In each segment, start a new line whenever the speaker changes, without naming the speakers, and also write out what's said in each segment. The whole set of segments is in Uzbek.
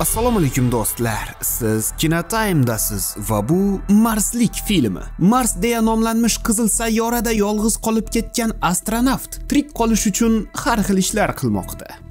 Assalomu alaykum do'stlar. Siz Kinotimedasiz va bu Marslik filmi. Mars deya nomlanmish qizil sayyorada yolg'iz qolib ketgan astronavt tirik qolish uchun har xil ishlar qilmoqda.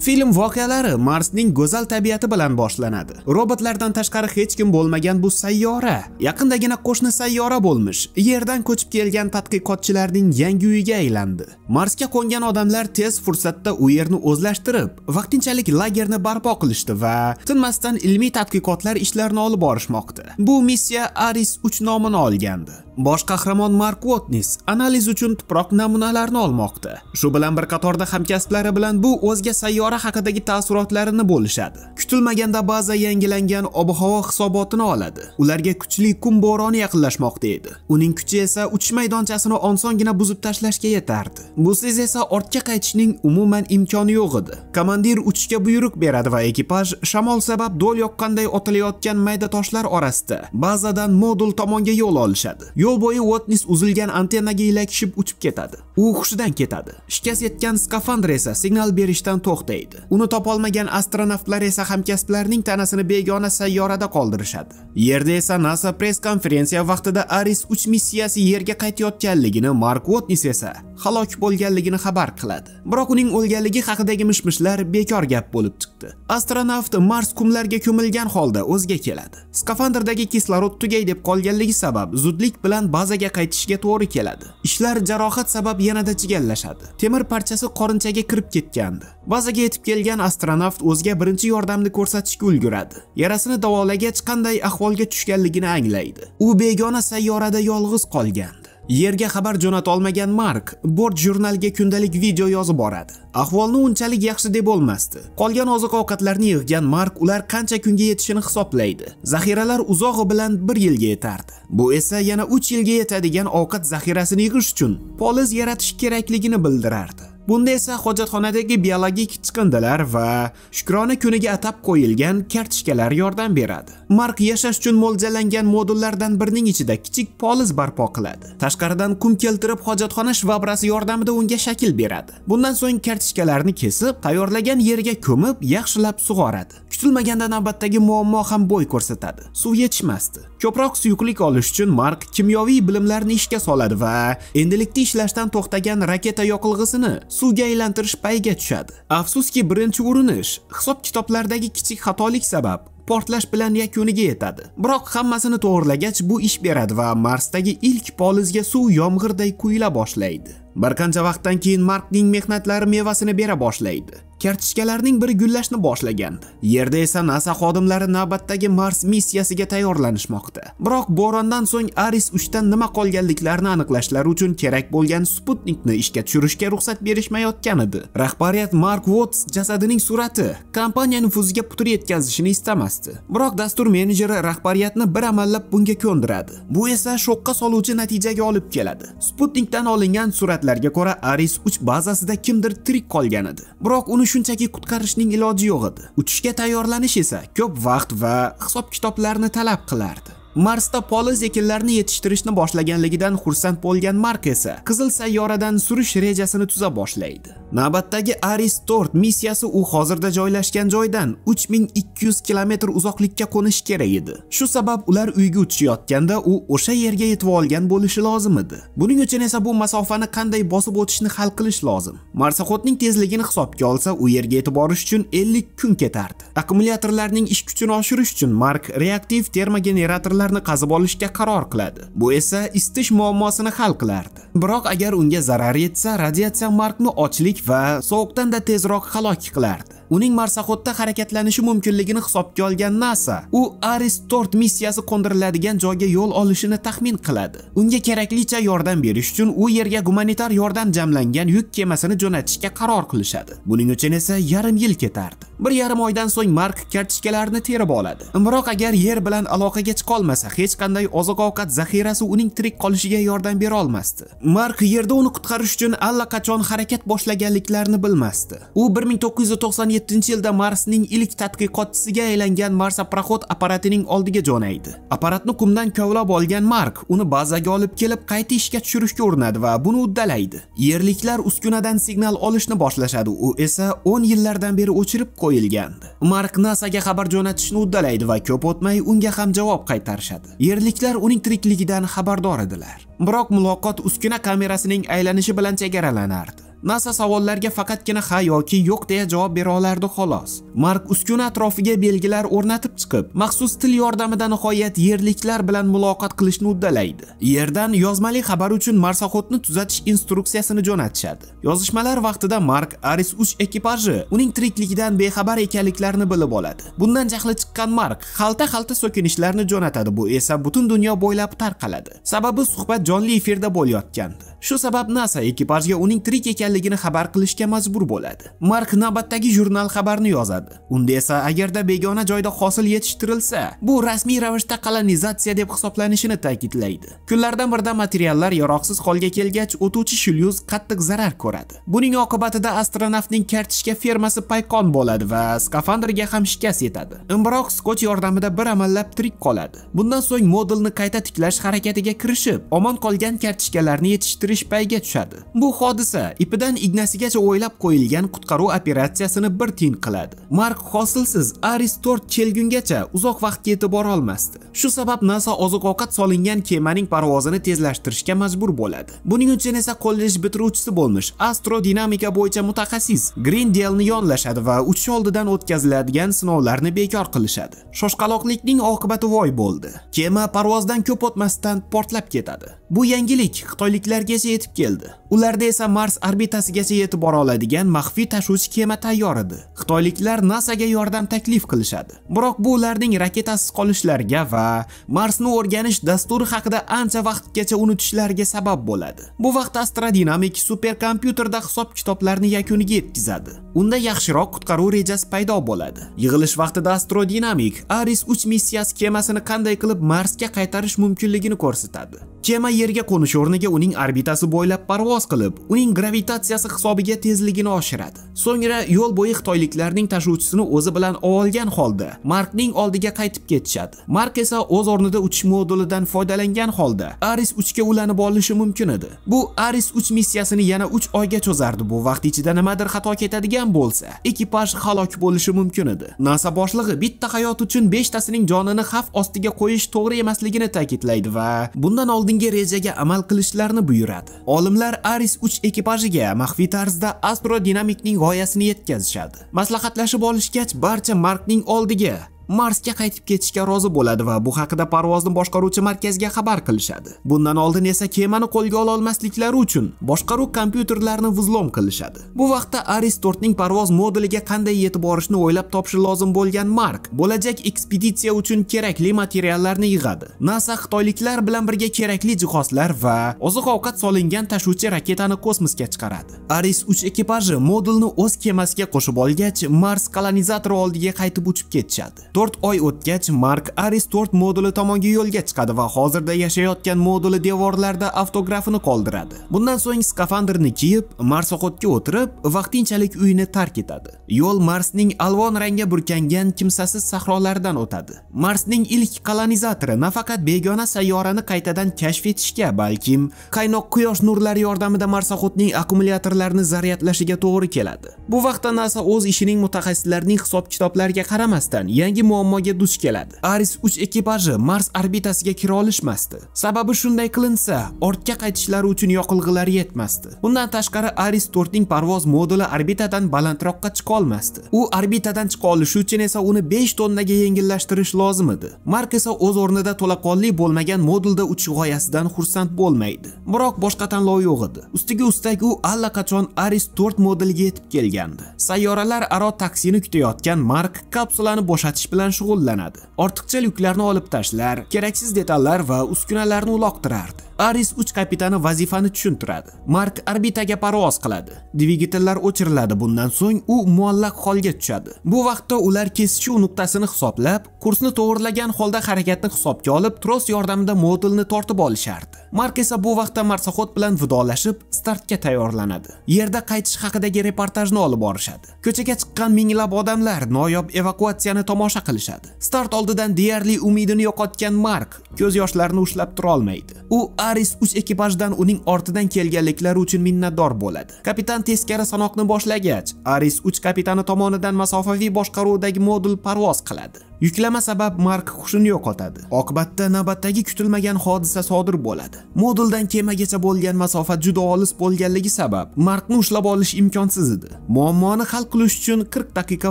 Film voqealari Marsning go'zal tabiati bilan boshlanadi. Robotlardan tashqari hech kim bo'lmagan bu sayyora yaqindagina qo'shni sayyora bo'lmish, Yerdan ko'chib kelgan tadqiqotchilarning yangi uyiga aylandi. Marsga qo'ngan odamlar tez fursatda u yerni o'zlashtirib, vaqtinchalik lagerni barpo qilishdi va tinmasdan ilmiy tadqiqotlar ishlarini olib borishmoqda. Bu missiya Aris 3 nomini olgandi. Bosh qahramon Mark Watness analiz uchun tuproq namunalarini olmoqda. Shu bilan bir qatorda hamkasblari bilan bu o'zga sayyora haqidagi taassurotlarini bo'lishadi. Kutilmaganda ba'zi yangilangan ob-havo hisobotini oladi. Ularga kuchli qum bo'roni yaqinlashmoqda edi. Uning kuchi esa uchish maydonchasini osongina buzib tashlashga yetardi. Busiz esa ortga qaytishning umuman imkoni yo'q edi. Komandir uchishga buyruq beradi va ekipaj shamol sabab do'l yoqqanday otilayotgan mayda toshlar orasida bazadan modul tomonga yo'l olishadi. Yo'l bo'yi Watness uzilgan antennaga ilakishib uchib ketadi. U hushidan ketadi. Shikast yetgan skafandr esa signal berishdan to'xtaydi. Uni topolmagan astronavtlar esa hamkasblarining tanasini begona sayyorada qoldirishadi. Yerda esa NASA press konferensiya vaqtida Aris 3 missiyasi Yerga qaytayotganligini, Mark Watness esa halok bo'lganligini xabar qiladi. Biroq uning o'lganligi haqidagi mishmishlar bekor gap bo'lib chiqdi. Astronavt Mars qumlarga ko'milgan holda o'ziga keladi. Skafandrdagi kislorod tugay deb qolganligi sabab zudlik bilan bazaga qaytishga to'g'ri keladi. Ishlar jarohat sabab yanada chigallashadi. Temir parchasi qorinchaga kirib ketgandi. Bazaga yetib kelgan astronavt o'ziga birinchi yordamni ko'rsatishga ulguradi. Yarasini davolagach qanday ahvolga tushganligini anglaydi. U begona sayyorada yolg'iz qolgandi. Yerga xabar jo'nata olmagan Mark bort jurnalga kundalik video yozib boradi. Ahvolni unchalik yaxshi deb bo'lmasdi. Qolgan oziq-ovqatlarni yig'gan Mark ular qancha kunga yetishini hisoblaydi. Zaxiralar uzog'i bilan 1 yilga yetardi. Bu esa yana 3 yilga yetadigan ovqat zaxirasini yig'ish uchun poliz yaratish kerakligini bildirardi. Bunda esa hojatxonadagi biologik chiqindilar va Shukrona kuniga atab qo'yilgan kartochkalar yordam beradi. Mark yashash uchun mo'ljallangan modullardan birining ichida kichik poliz barpo qiladi. Tashqaridan qum keltirib hojatxona shvabrasi yordamida unga shakl beradi. Bundan so'ng kartochkalarni kesib, tayyorlagan yerga ko'mib, yaxshilab sug'oradi. Kutilmaganda navbatdagi muammo ham bo'y ko'rsatadi. Suv yetishmasdi. Ko'proq suyuqlik olish uchun Mark kimyoviy bilimlarni ishga soladi va endilikda ishlashdan to'xtagan raketa yoqilg'isini suvga aylantirish payiga tushadi. Afsuski, birinchi urinish hisob-kitoblardagi kichik xatolik sabab portlash bilan yakuniga yetadi. Biroq hammasini to'g'rilagach bu ish beradi va Marsdagi ilk polizga suv yomg'irday quyila boshlaydi. Bir qancha vaqtdan keyin Markning mehnatlari mevasini bera boshlaydi. Kartochkalarning biri gullashni boshlagandi. Yerda esa NASA xodimlari navbatdagi Mars missiyasiga tayyorlanishmoqda. Biroq bo'rondan so'ng Aris 3 dan nima qolganliklarini aniqlashlari uchun kerak bo'lgan Sputnikni ishga tushirishga ruxsat berishmayotgan edi. Rahbariyat Mark Watts jasadining surati kompaniya nufuziga putur yetkazishini istamasdi. Biroq dastur menejeri rahbariyatni bir amallab bunga ko'ndiradi. Bu esa shokka soluvchi natijaga olib keladi. Sputnikdan olingan suratlarga ko'ra Aris 3 bazasida kimdir tirik qolgan edi. Biroq uni shunchaki qutqarishning iloji yo'q edi. Uchishga tayyorlanish esa ko'p vaqt va hisob-kitoblarni talab qilardi. Marsda poliz ekinlarni yetishtirishni boshlaganligidan xursand bo'lgan Mark esa qizil sayyoradan surish rejasini tuza boshlaydi. Navbatdagi Aris 4 missiyasi u hozirda joylashgan joydan 3200 kilometr uzoqlikka qo'nish kerak edi. Shu sabab ular uyga uchishayotganda u o'sha yerga yetib olgan bo'lishi lozim edi. Buning uchun esa bu masofani qanday bosib o'tishni hal qilish lozim. Marsaxodning tezligini hisobga olsa, u yerga yetib borish uchun 50 kun ketardi. Akkumulyatorlarning ish kuchini oshirish uchun Mark reaktiv termogeneratorlar qazib olishga qaror qiladi. Bu esa isitish muammosini hal qilardi. Biroq agar unga zarar yetsa, radiatsiya Markni ochlik va sovuqdan-da tezroq halok qilardi. Uning marsaxodda harakatlanishi mumkinligini hisobga olgan NASA, u Aris 4 missiyasi qo'ndiriladigan joyga yo'l olishini taxmin qiladi. Unga keraklicha yordam berish uchun u yerga gumanitar yordam jamlangan yuk kemasini jo'natishga qaror qilishadi. Buning uchun esa yarim yil ketardi. 1,5 oydan so'ng Mark kartochkalarni terib oladi. Biroq agar yer bilan aloqaga chiqa olmasa, hech qanday oziq-ovqat zaxirasi uning tirik qolishiga yordam bera olmasdi. Mark yerda uni qutqarish uchun allaqachon harakat boshlaganliklarini bilmasdi. U 1997-yilda Marsning ilk tadqiqotchisiga aylangan Marsaproxod apparatining oldiga jo'naydi. Apparatni qumdan kovlab olgan Mark uni bazaga olib kelib qayta ishga tushirishga urinadi va buni uddalaydi. Yerliklar uskunadan signal olishni boshlashadi, u esa 10 yillardan beri o'chirib qo'yilgandi. Mark NASAga xabar jo'natishni uddalaydi va ko'p o'tmay unga ham javob qaytarishadi. Yerliklar uning tirikligidan xabardor edilar. Biroq muloqot uskuna kamerasining aylanishi bilan chegaralanardi. NASA savollarga faqatgina ha yoki yo'q deya javob bera olardi xolos. Mark uskuna atrofiga belgilar o'rnatib chiqib, maxsus til yordamida nihoyat yerliklar bilan muloqot qilishni uddalaydi. Yerdan yozmali xabar uchun marsaxodni tuzatish instruksiyasini jo'natishadi. Yozishmalar vaqtida Mark Ares 3 ekipaji uning tirikligidan bexabar ekanliklarini bilib oladi. Bundan jahli chiqqan Mark xalta-xalta so'kinishlarni jo'natadi, bu esa butun dunyo bo'ylab tarqaladi. Sababi suhbat jonli efirda bo'layotgandi. Shu sabab NASA ekipajga uning tirik ekanligini xabar qilishga majbur bo'ladi. Mark navbatdagi jurnal xabarni yozadi. Unda esa agarda begona joyda hosil yetishtirilsa, bu rasmiy ravishda kolonizatsiya deb hisoblanishini ta'kidlaydi. Kunlardan birida materiallar yaroqsiz holga kelgach, o'tuvchi shyulyuz qattiq zarar ko'radi. Buning oqibatida astronavtning kartishka fermasi payqon bo'ladi va skafandrga ham shikast yetadi. Biroq skotch yordamida bir amallab tirik qoladi. Bundan so'ng modulni qayta tiklash harakatiga kirishib, omon qolgan kartishkalarni yetishtirish payga tushadi. Bu hodisa ipidan ignasigacha o'ylab qo'yilgan qutqaruv operatsiyasini bir tiyin qiladi. Mark hosilsiz Ares 4 kelgungacha uzoq vaqtga yetib bora olmasdi. Shu sabab NASA oziq-ovqat solingan kemaning parvozini tezlashtirishga majbur bo'ladi. Buning uchun esa kollej bitiruvchisi bo'lmish astrodinamika bo'yicha mutaxassis Grindellni yonlashadi va uchish oldidan o'tkaziladigan sinovlarni bekor qilishadi. Shoshqaloqlikning oqibati voy bo'ldi. Kema parvozdan ko'p o'tmasdan portlab ketadi. Bu yangilik xitoyliklarga yetib keldi. Ularda esa Mars orbitasigacha yetib bora oladigan maxfiy tashuvchi kema tayyor edi. Xitoyliklar NASAga yordam taklif qilishadi. Biroq bu ularning raketasiz qolishlariga va Marsni o'rganish dasturi haqida ancha vaqtgacha unutishlariga sabab bo'ladi. Bu vaqt astrodinamik superkompyuterda hisob-kitoblarni yakuniga yetkazadi. Unda yaxshiroq qutqaruv rejasi paydo bo'ladi. Yig'ilish vaqtida astrodinamik Ares 3 missiyasi kemasini qanday qilib Marsga qaytarish mumkinligini ko'rsatadi. Kema yerga qo'nish o'rniga uning orbitasi bo'ylab parvoz qilib, uning gravitatsiyasi hisobiga tezligini oshiradi. So'ngra yo'l bo'yi xitoyliklarning tashuvchisini o'zi bilan olgan holda Markning oldiga qaytib ketishadi. Mark esa o'z o'rnida uchish modulidan foydalangan holda Ares 3 ga ulanib olishi mumkin edi. Bu Ares 3 missiyasini yana 3 oyga cho'zardi. Bu vaqt ichida nimadir xato ketadigan bo'lsa, ekipaj halok bo'lishi mumkin edi. NASA boshlig'i bitta hayot uchun 5 tasining jonini xavf ostiga qo'yish to'g'ri emasligini ta'kidlaydi va bundan oldingi rejaga amal qilishlarini buyuradi. Olimlar Ares 3 ekipajiga maxfiy tarzda astrodinamikning g'oyasini yetkazishadi. Maslahatlashib olishgach, barcha Markning oldiga Marsga qaytib ketishga rozi bo'ladi va bu haqida parvozni boshqaruvchi markazga xabar qilishadi. Bundan oldin esa kemani qo'lga ola olmasliklari uchun boshqaruv kompyuterlarini vuzlom qilishadi. Bu vaqtda Ares 4 ning parvoz moduliga qanday yetib borishni o'ylab topishi lozim bo'lgan Mark bo'lajak ekspeditsiya uchun kerakli materiallarni yig'adi. NASA xitoyliklar bilan birga kerakli jihozlar va oziq-ovqat solingan tashuvchi raketani kosmosga chiqaradi. Ares 3 ekipaji modulni o'z kemasiga qo'shib olgach, Mars kolonizatori oldiga qaytib uchib ketishadi. 4 oy o'tgach, Mark Ares 4 moduli tomonga yo'lga chiqadi va hozirda yashayotgan moduli devorlarda avtografini qoldiradi. Bundan so'ng skafandrni kiyib, marsaxodga o'tirib, vaqtinchalik uyini tark etadi. Yo'l Marsning alvon rangga burkangan kimsasiz sahrolaridan o'tadi. Marsning ilk kolonizatori nafaqat begona sayyorani qaytadan kashf etishga, balkim qaynoq quyosh nurlari yordamida marsaxodning akkumulyatorlarini zaryadlashiga to'g'ri keladi. Bu vaqtda NASA o'z ishining mutaxassislarining hisob-kitoblariga qaramasdan yangi muammoga duch keladi. Ares 3 ekipaji Mars orbitasiga kira olishmasdi. Sababi shunday qilinsa, ortga qaytishlari uchun yoqilg'ilari yetmasdi. Bundan tashqari Ares 4 ning parvoz moduli orbitadan balandroqqa chiqa olmasdi. U orbitadan chiqa olishi uchun esa uni 5 tonnaga yengillashtirish lozim edi. Mark esa o'z o'rnida to'laqonli bo'lmagan modulda uchish g'oyasidan xursand bo'lmaydi. Biroq boshqa tanlov yo'q edi. Ustiga ustak u allaqachon Ares 4 moduliga yetib kelgandi. Sayyoralar aro taksini kutayotgan Mark kapsulani bo'shatish bilan shug'ullanadi. Ortiqcha yuklarni olib tashlar, keraksiz detallar va uskunalarni uloqtirardi. Aris 3 kapitani vazifani tushuntiradi. Mark orbitaga parvoz qiladi. Dvigatellar o'chiriladi. Bundan so'ng u muallaq holga tushadi. Bu vaqtda ular kesishuv nuqtasini hisoblab, kursni to'g'rilagan holda harakatni hisobga olib, tros yordamida modulni tortib olishardi. Mark esa bu vaqtda marsaxod bilan vidolashib, startga tayyorlanadi. Yerda qaytish haqidagi reportajni olib borishadi. Ko'chaga chiqqan minglab odamlar noyob evakuatsiyani tomosha qilishadi. Start oldidan deyarli umidini yo'qotgan Mark ko'z yoshlarini ushlab tura olmaydi. U Aris 3 ekipajdan uning ortidan kelganliklari uchun minnatdor bo'ladi. Kapitan teskari sanoqni boshlagach, Aris 3 kapitani tomonidan masofaviy boshqaruvdagi modul parvoz qiladi. Yuklama sabab Mark hushini yo'qotadi. Oqibatda navbatdagi kutilmagan hodisa sodir bo'ladi. Moduldan kemagacha bo'lgan masofa juda olis bo'lganligi sabab Markni ushlab olish imkonsiz edi. Muammoni hal qilish uchun 40 daqiqa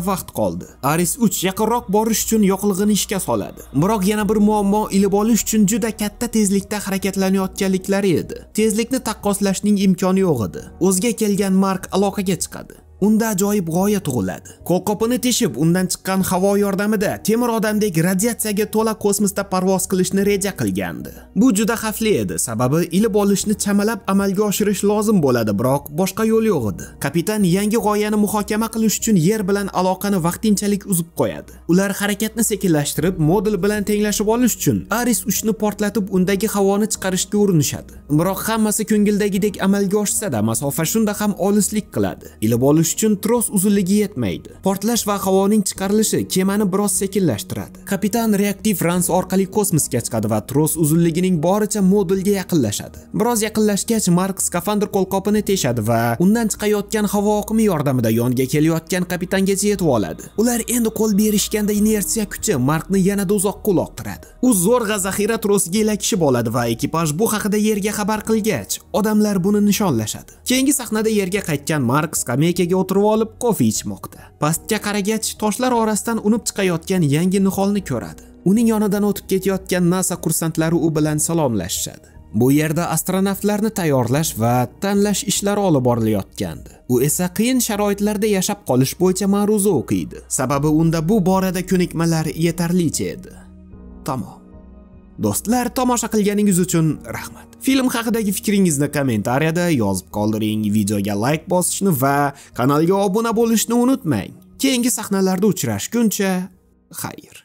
vaqt qoldi. Aris 3 yaqinroq borish uchun yoqilg'ini ishga soladi. Biroq yana bir muammo ilib olish uchun juda katta tezlikda harakatlanayotganliklari edi. Tezlikni taqqoslashning imkoni yo'q edi. O'ziga kelgan Mark aloqaga chiqadi. Unda ajoyib g'oya tug'iladi. Qo'lqopini teshib, undan chiqqan havo yordamida temir odamdek radiatsiyaga to'la kosmosda parvoz qilishni reja qilgandi. Bu juda xavfli edi, sababi ilib olishni chamalab amalga oshirish lozim bo'ladi, biroq boshqa yo'l yo'q edi. Kapitan yangi g'oyani muhokama qilish uchun yer bilan aloqani vaqtinchalik uzib qo'yadi. Ular harakatni sekinlashtirib, modul bilan tenglashib olish uchun Aris 3 ni portlatib, undagi havoni chiqarishga urinishadi. Biroq hammasi ko'ngildagidek amalga oshsa-da, masofa shunda ham olislik qiladi. Ilib olish uchun tros uzunligi yetmaydi. Portlash va havoning chiqarilishi kemani biroz sekinlashtiradi. Kapitan reaktiv rans orqali kosmosga chiqadi va tros uzunligining boricha modulga yaqinlashadi. Biroz yaqinlashgach, Mark skafandr qo'lqopini teshadi va undan chiqayotgan havo oqimi yordamida yonga kelayotgan kapitangacha yetib oladi. Ular endi qo'l berishganda inersiya kuchi Markni yanada uzoqqa uloqtiradi. U zo'rg'a zaxira trosiga ilakishib oladi va ekipaj bu haqida yerga xabar qilgach, odamlar buni nishonlashadi. Keyingi sahnada yerga qaytgan Mark skameykaga o'tirib olib kofe ichmoqda. Pastga qaragach, toshlar orasidan unib chiqayotgan yangi niholni ko'radi. Uning yonidan o'tib ketayotgan NASA kursantlari u bilan salomlashishadi. Bu yerda astronavtlarni tayyorlash va tanlash ishlari olib borilayotgandi. U esa qiyin sharoitlarda yashab qolish bo'yicha ma'ruza o'qiydi. Sababi unda bu borada ko'nikmalar yetarlicha edi. Tamom. Do'stlar, tomosha qilganingiz uchun rahmat. Film haqidagi fikringizni kommentariyada yozib qoldiring, videoga like bosishni va kanalga obuna bo'lishni unutmang. Keyingi sahnalarda uchrashguncha, xayr.